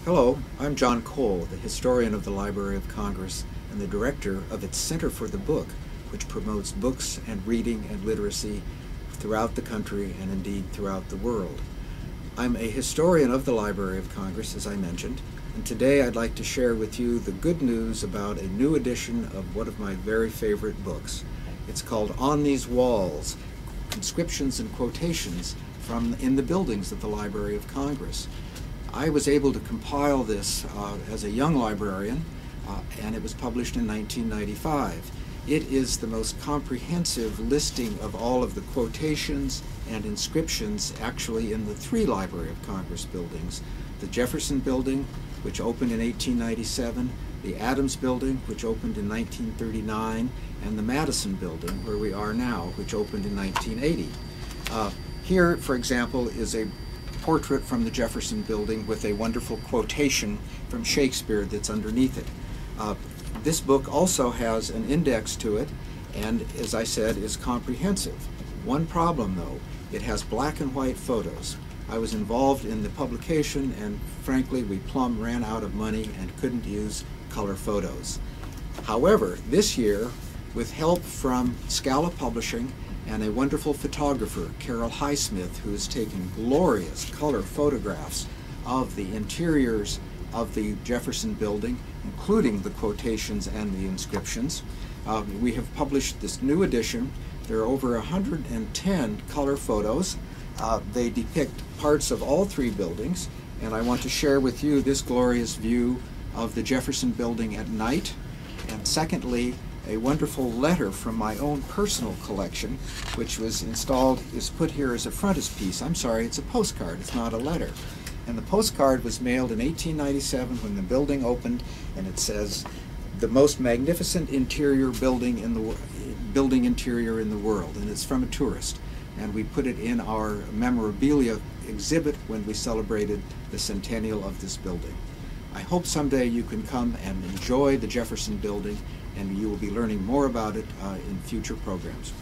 Hello, I'm John Cole, the historian of the Library of Congress and the director of its Center for the Book, which promotes books and reading and literacy throughout the country and indeed throughout the world. I'm a historian of the Library of Congress, as I mentioned, and today I'd like to share with you the good news about a new edition of one of my very favorite books. It's called On These Walls, Conscriptions and Quotations from in the Buildings of the Library of Congress. I was able to compile this as a young librarian, and it was published in 1995. It is the most comprehensive listing of all of the quotations and inscriptions actually in the three Library of Congress buildings: the Jefferson Building, which opened in 1897, the Adams Building, which opened in 1939, and the Madison Building, where we are now, which opened in 1980. Here, for example, is a portrait from the Jefferson Building with a wonderful quotation from Shakespeare that's underneath it. This book also has an index to it, and as I said, is comprehensive. One problem though, it has black and white photos. I was involved in the publication, and frankly we plumb ran out of money and couldn't use color photos. However, this year, with help from Scala Publishing and a wonderful photographer, Carol Highsmith, who has taken glorious color photographs of the interiors of the Jefferson Building, including the quotations and the inscriptions. We have published this new edition. There are over 110 color photos. They depict parts of all three buildings, and I want to share with you this glorious view of the Jefferson Building at night, and secondly, a wonderful letter from my own personal collection, which was put here as a frontispiece. I'm sorry, it's a postcard, it's not a letter. And the postcard was mailed in 1897 when the building opened, and it says, "The most magnificent interior building interior in the world," and it's from a tourist. And we put it in our memorabilia exhibit when we celebrated the centennial of this building. I hope someday you can come and enjoy the Jefferson Building, and you will be learning more about it in future programs.